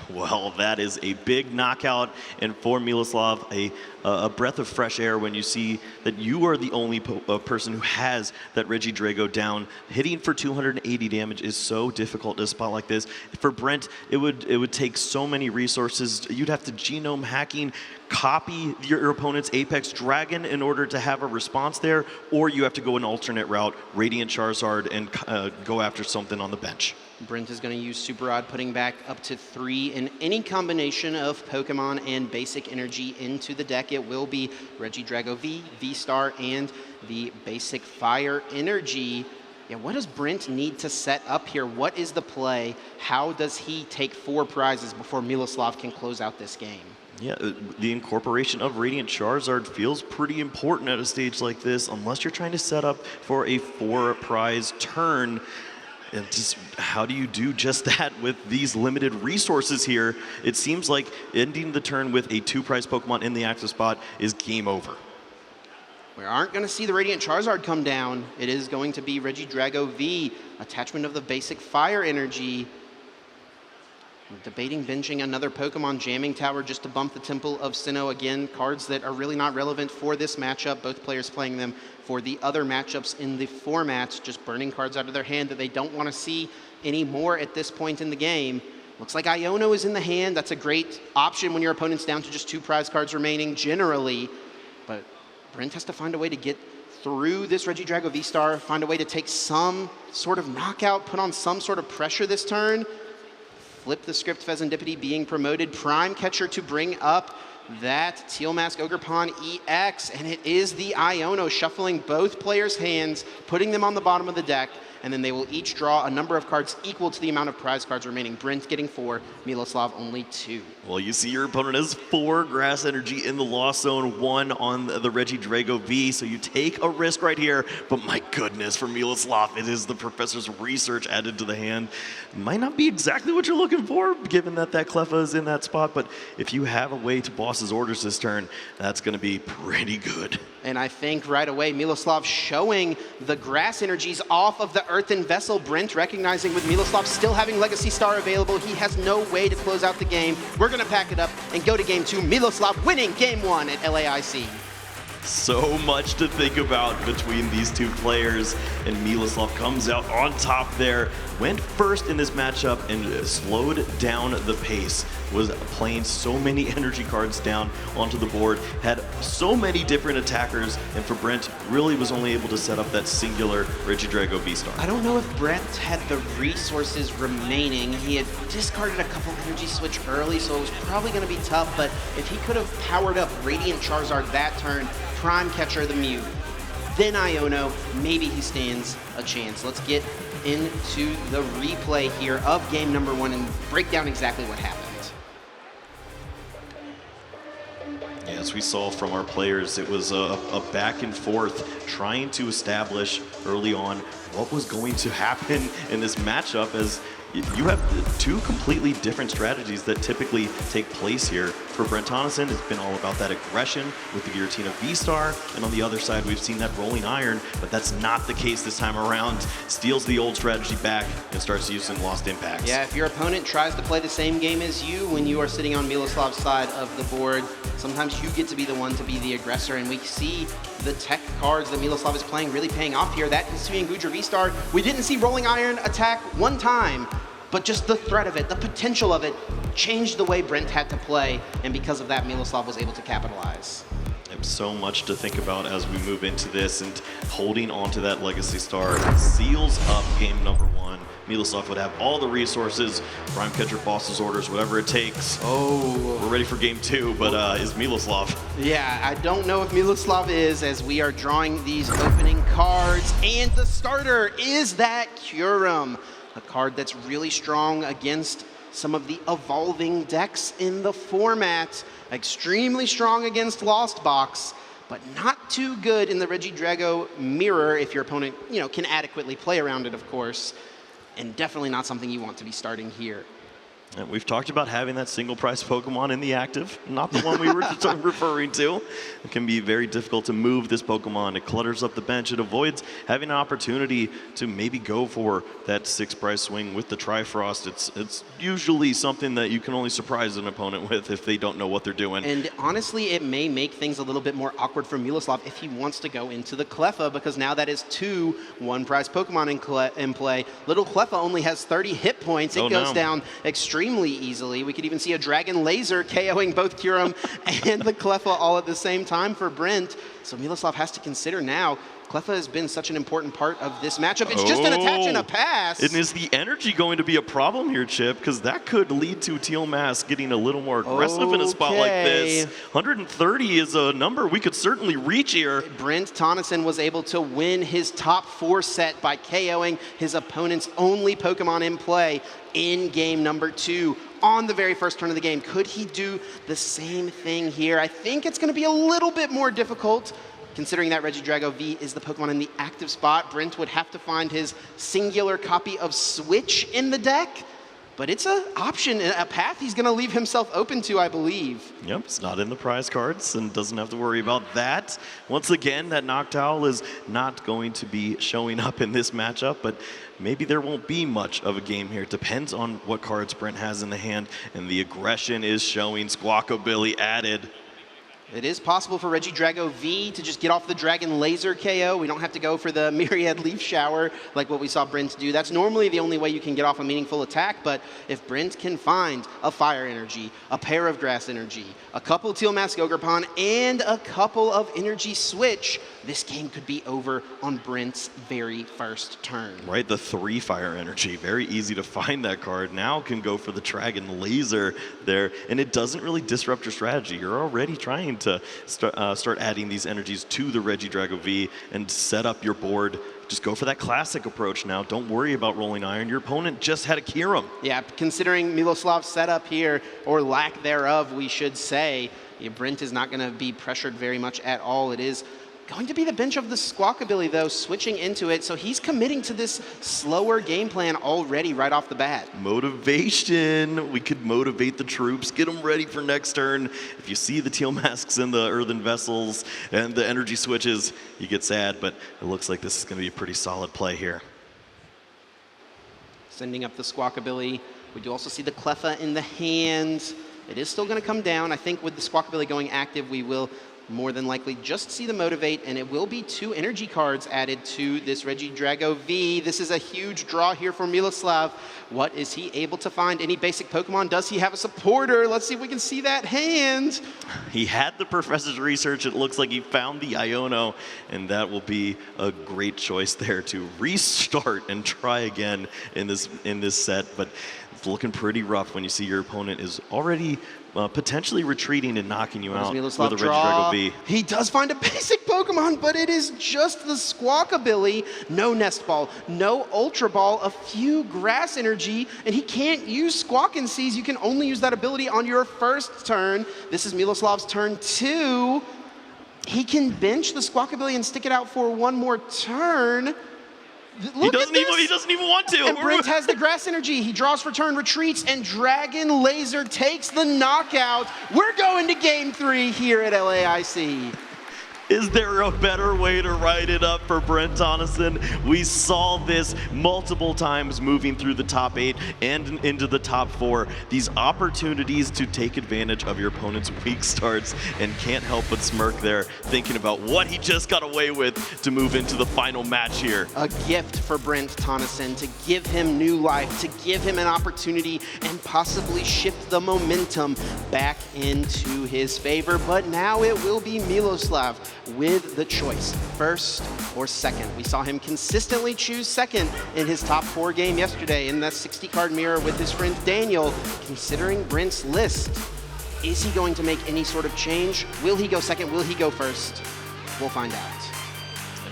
Well, that is a big knockout, and for Miloslav, a breath of fresh air when you see that you are the only person who has that Regidrago down. Hitting for 280 damage is so difficult in a spot like this. For Brent, it would take so many resources. You'd have to genome hacking, copy your opponent's Apex Dragon in order to have a response there, or you have to go an alternate route, Radiant Charizard, and go after something on the bench. Brent is going to use Super Odd, putting back up to 3 in any combination of Pokemon and basic energy into the deck. It will be Regidrago V, V-Star, and the basic fire energy. Yeah, what does Brent need to set up here? What is the play? How does he take 4 prizes before Miloslav can close out this game? Yeah, the incorporation of Radiant Charizard feels pretty important at a stage like this, unless you're trying to set up for a 4-prize turn. And just how do you do just that with these limited resources here? It seems like ending the turn with a 2-prize Pokemon in the active spot is game over. We aren't going to see the Radiant Charizard come down. It is going to be Regidrago V, attachment of the basic fire energy. We're debating benching another Pokemon, Jamming Tower, just to bump the Temple of Sinnoh. Again, cards that are really not relevant for this matchup. Both players playing them for the other matchups in the format, just burning cards out of their hand that they don't want to see anymore at this point in the game. Looks like Iono is in the hand. That's a great option when your opponent's down to just 2 prize cards remaining generally. But Brent has to find a way to get through this Regidrago V-Star, find a way to take some sort of knockout, put on some sort of pressure this turn. Flip the script, Fezandipity being promoted. Prime Catcher to bring up that Teal Mask Ogerpon EX, and it is the Iono shuffling both players' hands, putting them on the bottom of the deck, and then they will each draw a number of cards equal to the amount of prize cards remaining. Brent getting 4, Miloslav only 2. Well, you see your opponent has 4 grass energy in the Lost Zone, 1 on the Regidrago V, so you take a risk right here, but my goodness, for Miloslav, it is the professor's research added to the hand. Might not be exactly what you're looking for, given that that Cleffa is in that spot, but if you have a way to boss his orders this turn, that's going to be pretty good. And I think right away, Miloslav showing the grass energies off of the Earthen Vessel. Brent recognizing with Miloslav still having Legacy Star available, he has no way to close out the game. We're going to pack it up and go to game 2. Miloslav winning game 1 at LAIC. So much to think about between these two players, and Miloslav comes out on top there. Went first in this matchup and slowed down the pace. Was playing so many energy cards down onto the board, had so many different attackers, and for Brent, really was only able to set up that singular Regidrago V-Star. I don't know if Brent had the resources remaining. He had discarded a couple energy switch early, so it was probably going to be tough, but if he could have powered up Radiant Charizard that turn, Prime Catcher the Mew, then Iono, maybe he stands a chance. Let's get into the replay here of game number 1 and break down exactly what happened. As we saw from our players, it was a back and forth trying to establish early on what was going to happen in this matchup, as you have two completely different strategies that typically take place here. For Brent Tonisson, it's been all about that aggression with the Giratina V-Star, and on the other side, we've seen that Rolling Iron, but that's not the case this time around. Steals the old strategy back and starts using Lost Impacts. Yeah, if your opponent tries to play the same game as you when you are sitting on Miloslav's side of the board, sometimes you get to be the one to be the aggressor, and we see the tech cards that Miloslav is playing really paying off here. That Hisui and Gudra V-Star, we didn't see Rolling Iron attack one time, but just the threat of it, the potential of it, changed the way Brent had to play, and because of that, Miloslav was able to capitalize. So much to think about as we move into this, and holding on to that Legacy Star seals up game number 1. Miloslav would have all the resources, Prime Catcher, Boss's Orders, whatever it takes. Oh. We're ready for game 2, but is Miloslav? Yeah, I don't know if Miloslav is, as we are drawing these opening cards, and the starter is that Kyurem, a card that's really strong against some of the evolving decks in the format. Extremely strong against Lost Box, but not too good in the Regidrago mirror if your opponent, can adequately play around it, of course, and definitely not something you want to be starting here. And we've talked about having that single price Pokemon in the active, not the one we were referring to. It can be very difficult to move this Pokemon. It clutters up the bench. It avoids having an opportunity to maybe go for that 6-price swing with the Trifrost. It's usually something that you can only surprise an opponent with if they don't know what they're doing. And honestly, it may make things a little bit more awkward for Miloslav if he wants to go into the Cleffa, because now that is 2 1-price Pokemon in play. Little Cleffa only has 30 hit points. It goes down extremely easily. We could even see a Dragon Laser KOing both Kyurem and the Cleffa all at the same time for Brent. So Miloslav has to consider now. Cleffa has been such an important part of this matchup. It's just an attach and a pass. And is the energy going to be a problem here, Chip? Because that could lead to Teal Mask getting a little more aggressive in a spot like this. 130 is a number we could certainly reach here. Brent Tonisson was able to win his top 4 set by KOing his opponent's only Pokemon in play in game number 2 on the very first turn of the game. Could he do the same thing here? I think it's going to be a little bit more difficult, considering that Regidrago V is the Pokemon in the active spot. Brent would have to find his singular copy of Switch in the deck, but it's an option, a path he's going to leave himself open to, I believe. Yep, it's not in the prize cards and doesn't have to worry about that. Once again, that Noctowl is not going to be showing up in this matchup, but maybe there won't be much of a game here. It depends on what cards Brent has in the hand, and the aggression is showing. Squawkabilly added. It is possible for Regidrago V to just get off the Dragon Laser KO. We don't have to go for the Myriad Leaf Shower like what we saw Brent do. That's normally the only way you can get off a meaningful attack, but if Brent can find a Fire Energy, a pair of Grass Energy, a couple Teal Mask Ogerpon, and a couple of Energy Switch, this game could be over on Brent's very first turn. Right, the 3 Fire Energy. Very easy to find that card. Now can go for the Dragon Laser there, and it doesn't really disrupt your strategy. You're already trying to start adding these energies to the Regidrago V and set up your board. Just go for that classic approach now. Don't worry about Rolling Iron. Your opponent just had a Kyurem. Yeah, considering Miloslav's setup here, or lack thereof, we should say, Brent is not going to be pressured very much at all. It is Going to be the bench of the Squawkabilly, though, switching into it. So he's committing to this slower game plan already right off the bat. Motivation. We could motivate the troops, get them ready for next turn. If you see the teal masks in the earthen vessels and the energy switches, you get sad, but it looks like this is going to be a pretty solid play here. Sending up the Squawkabilly. We do also see the Cleffa in the hand. It is still going to come down. I think with the Squawkabilly going active, we will more than likely just see the Motivate, and it will be 2 energy cards added to this Regidrago V. This is a huge draw here for Miloslav. What is he able to find? Any basic Pokemon? Does he have a supporter? Let's see if we can see that hand. He had the Professor's Research. It looks like he found the Iono, and that will be a great choice there to restart and try again in this set. But it's looking pretty rough when you see your opponent is already potentially retreating and knocking you out with a Regidrago V. He does find a basic Pokemon, but it is just the Squawkabilly. No Nest Ball, no Ultra Ball, a few Grass Energy, and he can't use Squawk and Seize. You can only use that ability on your first turn. This is Miloslav's turn 2. He can bench the Squawkabilly and stick it out for one more turn. He doesn't even want to. And Brent has the Grass Energy. He draws for turn, retreats, and Dragon Laser takes the knockout. We're going to game 3 here at LAIC. Is there a better way to write it up for Brent Tonisson? We saw this multiple times moving through the top 8 and into the top 4. These opportunities to take advantage of your opponent's weak starts, and can't help but smirk there, thinking about what he just got away with to move into the final match here. A gift for Brent Tonisson to give him new life, to give him an opportunity and possibly shift the momentum back into his favor. But now it will be Miloslav with the choice, first or second. We saw him consistently choose second in his top 4 game yesterday in the 60-card mirror with his friend Daniel. Considering Brent's list, is he going to make any sort of change? Will he go second? Will he go first? We'll find out.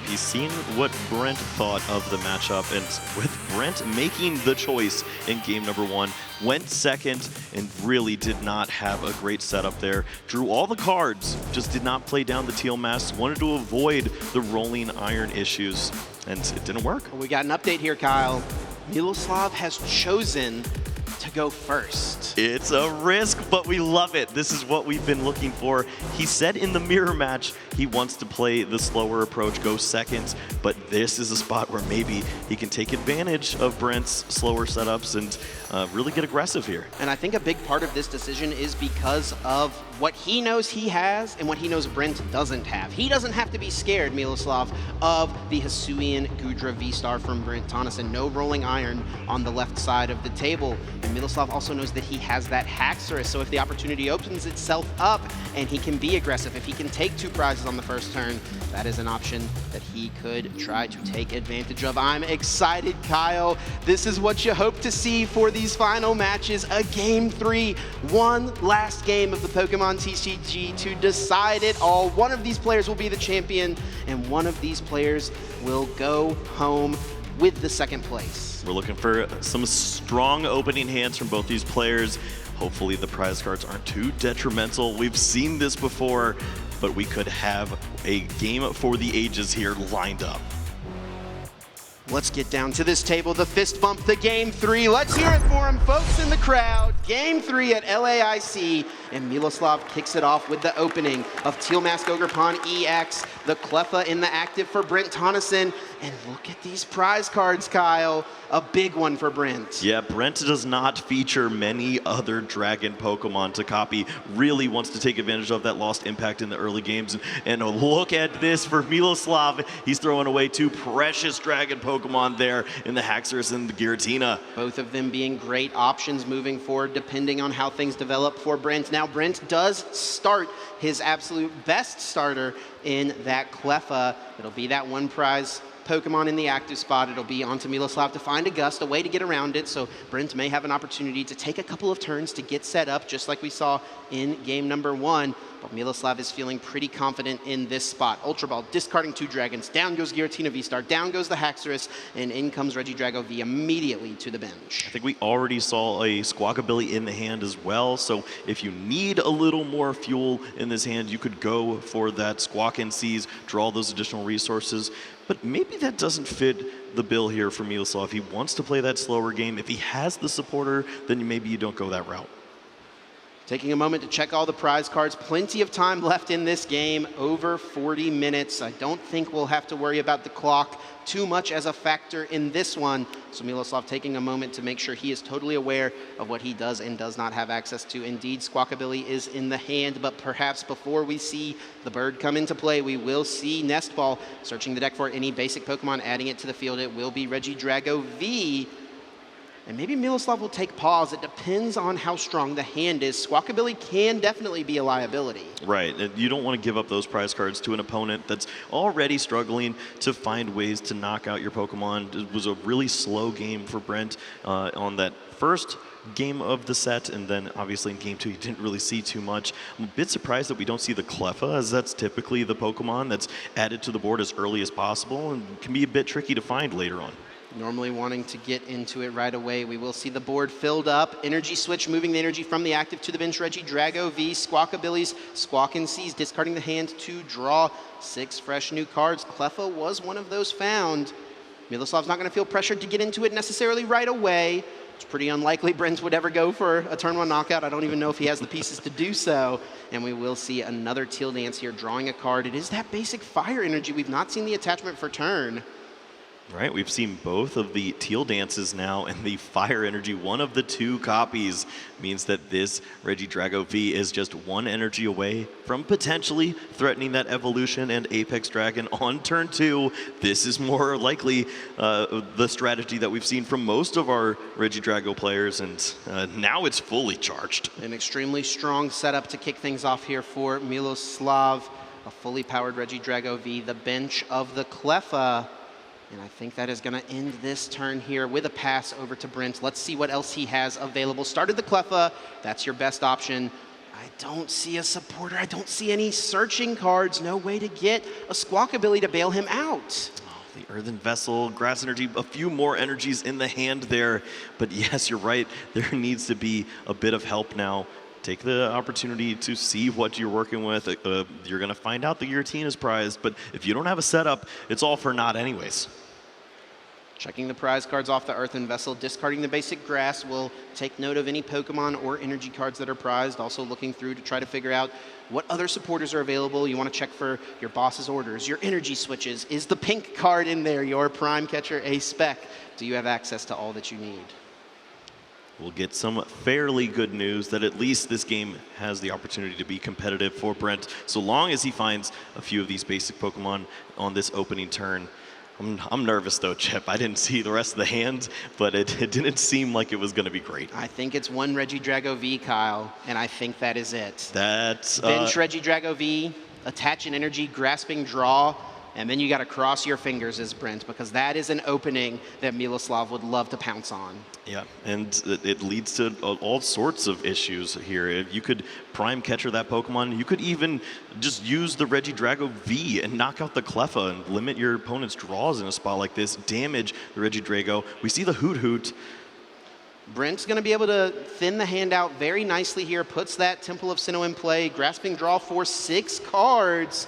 He's seen what Brent thought of the matchup, and with Brent making the choice in game number 1, went second and really did not have a great setup there. Drew all the cards, just did not play down the teal masks, wanted to avoid the rolling iron issues, and it didn't work. We got an update here, Kyle. Miloslav has chosen to go first. It's a risk, but we love it. This is what we've been looking for. He said in the mirror match he wants to play the slower approach, go second, but this is a spot where maybe he can take advantage of Brent's slower setups and really get aggressive here. And I think a big part of this decision is because of what he knows he has and what he knows Brent doesn't have. He doesn't have to be scared, Miloslav, of the Hisuian Gudra V-Star from Brent Tonisson. No rolling iron on the left side of the table. And Miloslav also knows that he has that Haxorus, so if the opportunity opens itself up and he can be aggressive, if he can take 2 prizes on the first turn, that is an option that he could try to take advantage of. I'm excited, Kyle. This is what you hope to see for these final matches. A game 3, one last game of the Pokémon TCG to decide it all. One of these players will be the champion, and one of these players will go home with the second place. We're looking for some strong opening hands from both these players. Hopefully the prize cards aren't too detrimental. We've seen this before, but we could have a game for the ages here lined up. Let's get down to this table, the fist bump, the game 3. Let's hear it for him, folks in the crowd. Game 3 at LAIC, and Miloslav kicks it off with the opening of Teal Mask Ogerpon EX, the Cleffa in the active for Brent Tonisson, and look at these prize cards, Kyle. A big one for Brent. Yeah, Brent does not feature many other dragon Pokemon to copy. Really wants to take advantage of that lost impact in the early games. And look at this for Miloslav. He's throwing away 2 precious dragon Pokemon there in the Haxorus and the Giratina. Both of them being great options moving forward, depending on how things develop for Brent. Now, Brent does start his absolute best starter in that Cleffa. It'll be that 1 prize Pokemon in the active spot. It'll be onto Miloslav to find a Gust, a way to get around it, so Brent may have an opportunity to take a couple of turns to get set up, just like we saw in game number 1. But Miloslav is feeling pretty confident in this spot. Ultra Ball, discarding 2 Dragons. Down goes Giratina V-Star, down goes the Haxorus, and in comes Regidrago V immediately to the bench. I think we already saw a Squawkabilly in the hand as well, so if you need a little more fuel in this hand, you could go for that Squawk and Seize, draw those additional resources, but maybe that doesn't fit the bill here for Miloslav. If he wants to play that slower game, if he has the supporter, then maybe you don't go that route. Taking a moment to check all the prize cards. Plenty of time left in this game, over 40 minutes. I don't think we'll have to worry about the clock too much as a factor in this one. So Miloslav taking a moment to make sure he is totally aware of what he does and does not have access to. Indeed, Squawkabilly is in the hand, but perhaps before we see the bird come into play, we will see Nest Ball searching the deck for any basic Pokemon, adding it to the field. It will be Regidrago V. And maybe Miloslav will take pause. It depends on how strong the hand is. Squawkabilly can definitely be a liability. Right. You don't want to give up those prize cards to an opponent that's already struggling to find ways to knock out your Pokemon. It was a really slow game for Brent on that first game of the set, and then obviously in game 2 you didn't really see too much. I'm a bit surprised that we don't see the Cleffa, as that's typically the Pokemon that's added to the board as early as possible and can be a bit tricky to find later on. Normally wanting to get into it right away. We will see the board filled up. Energy switch, moving the energy from the active to the bench. Regidrago V, Squawkabilly's Squawk and Seize, discarding the hand to draw 6 fresh new cards. Cleffa was one of those found. Miloslav's not going to feel pressured to get into it necessarily right away. It's pretty unlikely Brent would ever go for a turn 1 knockout. I don't even know if he has the pieces to do so. And we will see another Teal Dance here, drawing a card. It is that basic Fire Energy. We've not seen the attachment for turn. Right, we've seen both of the Teal Dances now, and the Fire Energy, one of the 2 copies, means that this Regidrago V is just 1 energy away from potentially threatening that Evolution and Apex Dragon on turn 2. This is more likely the strategy that we've seen from most of our Regidrago players, and now it's fully charged. An extremely strong setup to kick things off here for Miloslav. A fully powered Regidrago V, the bench of the Cleffa. And I think that is going to end this turn here with a pass over to Brent. Let's see what else he has available. Started the Cleffa. That's your best option. I don't see a supporter. I don't see any searching cards. No way to get a Squawkabilly to bail him out. Oh, the Earthen Vessel, Grass Energy, a few more energies in the hand there. But yes, you're right. There needs to be a bit of help now. Take the opportunity to see what you're working with. You're going to find out the Giratina is prized, but if you don't have a setup, it's all for naught anyways. Checking the prize cards off the Earthen Vessel, discarding the basic grass. We'll take note of any Pokemon or energy cards that are prized. Also looking through to try to figure out what other supporters are available. You want to check for your boss's orders, your energy switches. Is the pink card in there, your Prime Catcher a spec? Do you have access to all that you need? We'll get some fairly good news that at least this game has the opportunity to be competitive for Brent, so long as he finds a few of these basic Pokemon on this opening turn. I'm nervous though, Chip. I didn't see the rest of the hand, but it didn't seem like it was going to be great. I think it's 1 Regidrago V, Kyle, and I think that is it. That's bench Regidrago V, attach an energy, grasping, draw, and then you got to cross your fingers as Brent, because that is an opening that Miloslav would love to pounce on. Yeah, and it leads to all sorts of issues here. If you could Prime Catcher that Pokemon, you could even just use the Regidrago V and knock out the Cleffa and limit your opponent's draws in a spot like this, damage the Regidrago. We see the Hoot Hoot. Brent's going to be able to thin the hand out very nicely here, puts that Temple of Sinnoh in play, grasping draw for 6 cards.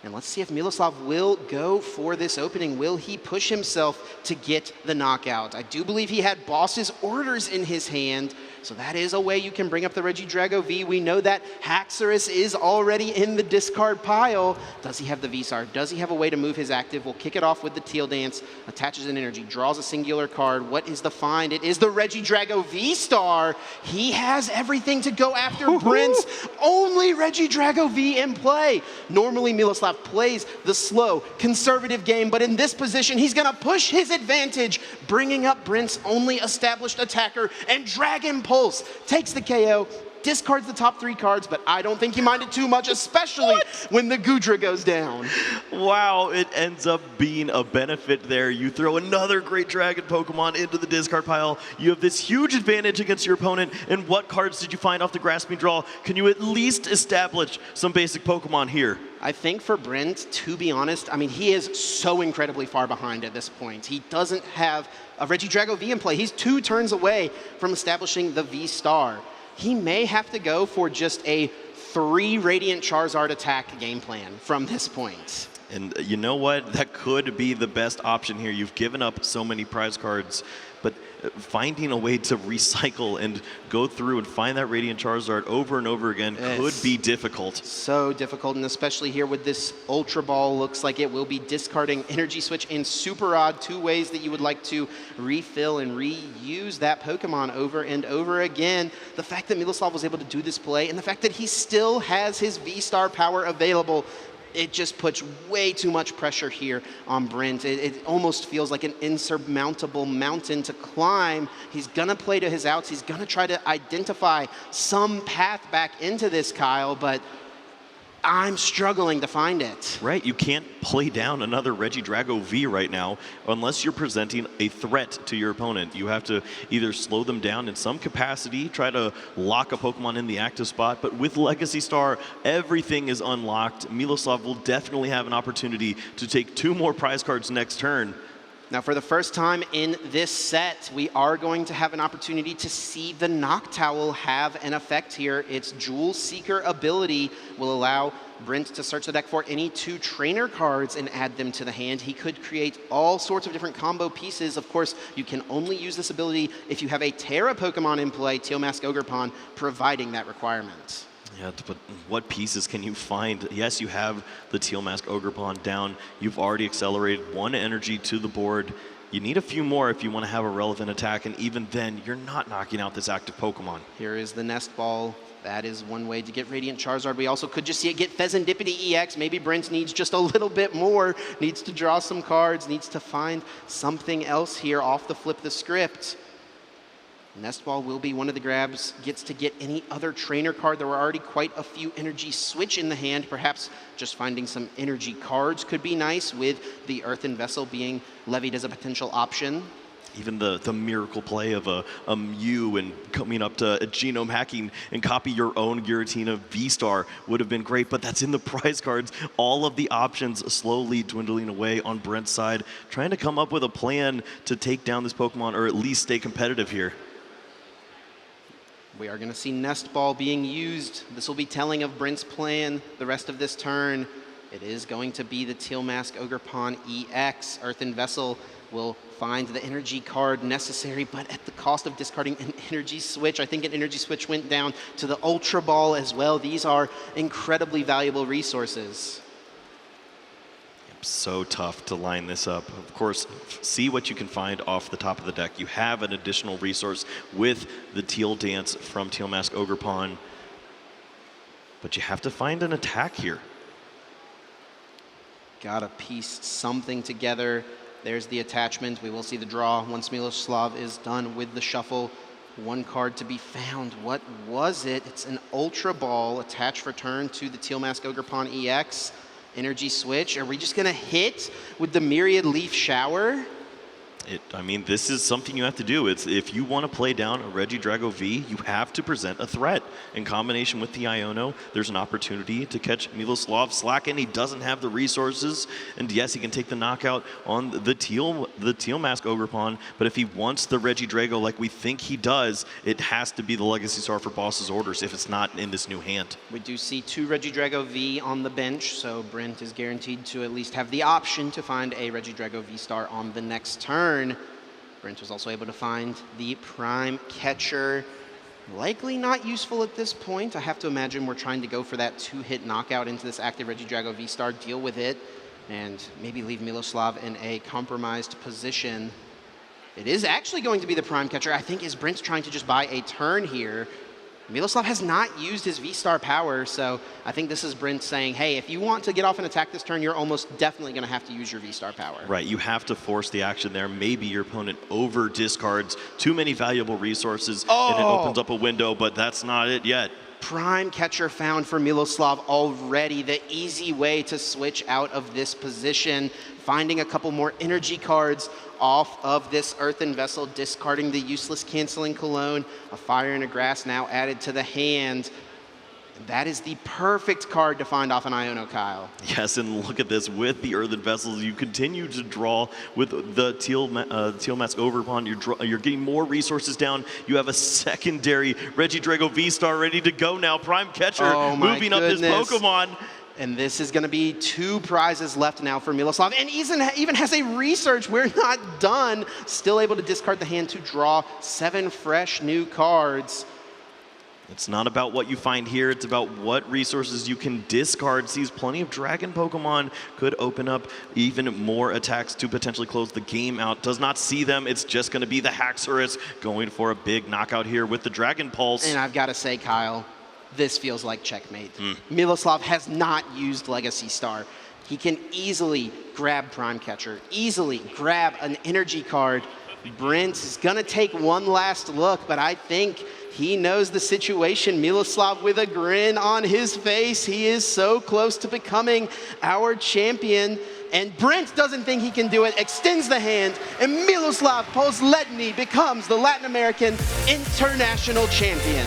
And let's see if Miloslav will go for this opening. Will he push himself to get the knockout? I do believe he had boss's orders in his hand, so that is a way you can bring up the Regidrago V. We know that Haxorus is already in the discard pile. Does he have the V-Star? Does he have a way to move his active? We'll kick it off with the Teal Dance, attaches an energy, draws a singular card. What is the find? It is the Regidrago V-Star. He has everything to go after Brent's only Regidrago V in play. Normally, Miloslav Miloslav plays the slow, conservative game, but in this position, he's gonna push his advantage, bringing up Brent's only established attacker, and Dragon Pulse takes the KO, discards the top 3 cards, but I don't think he minded too much, especially when the Gudra goes down. Wow, it ends up being a benefit there. You throw another great dragon Pokemon into the discard pile. You have this huge advantage against your opponent. And what cards did you find off the grasping draw? Can you at least establish some basic Pokemon here? I think for Brent, to be honest, I mean, he is so incredibly far behind at this point. He doesn't have a Regidrago V in play. He's 2 turns away from establishing the V-Star. He may have to go for just a 3 Radiant Charizard attack game plan from this point. And you know what? That could be the best option here. You've given up so many prize cards, but finding a way to recycle and go through and find that Radiant Charizard over and over again could be difficult. So difficult, and especially here with this Ultra Ball, looks like it will be discarding Energy Switch and Super Rod, 2 ways that you would like to refill and reuse that Pokemon over and over again. The fact that Miloslav was able to do this play, and the fact that he still has his V-Star power available, it just puts way too much pressure here on Brent. It almost feels like an insurmountable mountain to climb. He's gonna play to his outs. He's gonna try to identify some path back into this, Kyle, but I'm struggling to find it. Right, you can't play down another Regidrago V right now unless you're presenting a threat to your opponent. You have to either slow them down in some capacity, try to lock a Pokemon in the active spot, but with Legacy Star, everything is unlocked. Miloslav will definitely have an opportunity to take 2 more prize cards next turn. Now, for the first time in this set, we are going to have an opportunity to see the Noctowl have an effect here. Its Jewel Seeker ability will allow Brent to search the deck for any 2 trainer cards and add them to the hand. He could create all sorts of different combo pieces. Of course, you can only use this ability if you have a Terra Pokemon in play, Tealmask Ogerpon, providing that requirement. Yeah, but what pieces can you find? Yes, you have the Tealmask Ogerpon down. You've already accelerated 1 energy to the board. You need a few more if you want to have a relevant attack, and even then, you're not knocking out this active Pokemon. Here is the Nest Ball. That is one way to get Radiant Charizard. We also could just see it get Fezandipity EX. Maybe Brent needs just a little bit more, needs to draw some cards, needs to find something else here off the flip the script. Nest Ball will be one of the grabs, gets to get any other trainer card. There were already quite a few Energy Switch in the hand. Perhaps just finding some energy cards could be nice, with the Earthen Vessel being levied as a potential option. Even the miracle play of a Mew and coming up to a genome hacking and copy your own Giratina V-Star would have been great, but that's in the prize cards. All of the options slowly dwindling away on Brent's side, trying to come up with a plan to take down this Pokemon or at least stay competitive here. We are going to see Nest Ball being used. This will be telling of Brent's plan the rest of this turn. It is going to be the Tealmask Ogerpon EX. Earthen Vessel will find the energy card necessary, but at the cost of discarding an Energy Switch. I think an Energy Switch went down to the Ultra Ball as well. These are incredibly valuable resources. So tough to line this up. Of course, see what you can find off the top of the deck. You have an additional resource with the Teal Dance from Tealmask Ogerpon, but you have to find an attack here. Gotta piece something together. There's the attachment. We will see the draw once Miloslav is done with the shuffle. 1 card to be found. What was it? It's an Ultra Ball attached for turn to the Tealmask Ogerpon EX. Energy Switch. Are we just going to hit with the Myriad Leaf Shower? I mean, this is something you have to do. It's if you want to play down a Regidrago V, you have to present a threat. In combination with the Iono, there's an opportunity to catch Miloslav slacking. He doesn't have the resources, and yes, he can take the knockout on the Tealmask Ogerpon, but if he wants the Regidrago like we think he does, it has to be the Legacy Star for Boss's Orders if it's not in this new hand. We do see 2 Regidrago V on the bench, so Brent is guaranteed to at least have the option to find a Regidrago V-Star on the next turn. Brent was also able to find the Prime Catcher. Likely not useful at this point. I have to imagine we're trying to go for that 2-hit knockout into this active Regidrago V-Star, deal with it, and maybe leave Miloslav in a compromised position. It is actually going to be the Prime Catcher. I think is Brent trying to just buy a turn here. Miloslav has not used his V-Star power, so I think this is Brent saying, hey, if you want to get off and attack this turn, you're almost definitely going to have to use your V-Star power. Right, you have to force the action there. Maybe your opponent over discards too many valuable resources and it opens up a window, but that's not it yet. Prime Catcher found for Miloslav already, the easy way to switch out of this position, finding a couple more energy cards off of this Earthen Vessel, discarding the useless Canceling Cologne, a Fire and a Grass now added to the hand. That is the perfect card to find off an Iono, Kyle. Yes, and look at this. With the Earthen Vessels, you continue to draw with the Teal Mask Overpawn. You're getting more resources down. You have a secondary Regidrago V-Star ready to go now. Prime Catcher moving up his Pokemon. And this is going to be 2 prizes left now for Miloslav. And even has a research. We're not done. Still able to discard the hand to draw 7 fresh new cards. It's not about what you find here, it's about what resources you can discard. Sees plenty of Dragon Pokemon, could open up even more attacks to potentially close the game out. Does not see them, it's just going to be the Haxorus going for a big knockout here with the Dragon Pulse. And I've got to say, Kyle, this feels like checkmate. Miloslav has not used Legacy Star. He can easily grab Prime Catcher, easily grab an energy card. Brent is going to take one last look, but I think he knows the situation. Miloslav with a grin on his face. He is so close to becoming our champion. And Brent doesn't think he can do it, extends the hand, and Miloslav Posledni becomes the Latin American International Champion.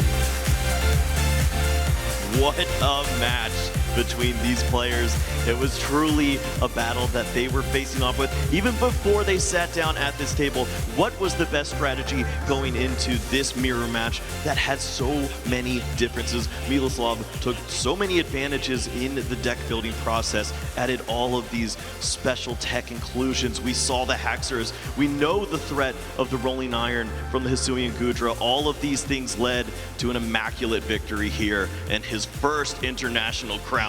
What a match between these players. It was truly a battle that they were facing off with. Even before they sat down at this table, what was the best strategy going into this mirror match that had so many differences? Miloslav took so many advantages in the deck building process, added all of these special tech inclusions. We saw the Haxorus. We know the threat of the Rolling Iron from the Hisuian Gudra. All of these things led to an immaculate victory here and his first international crowning.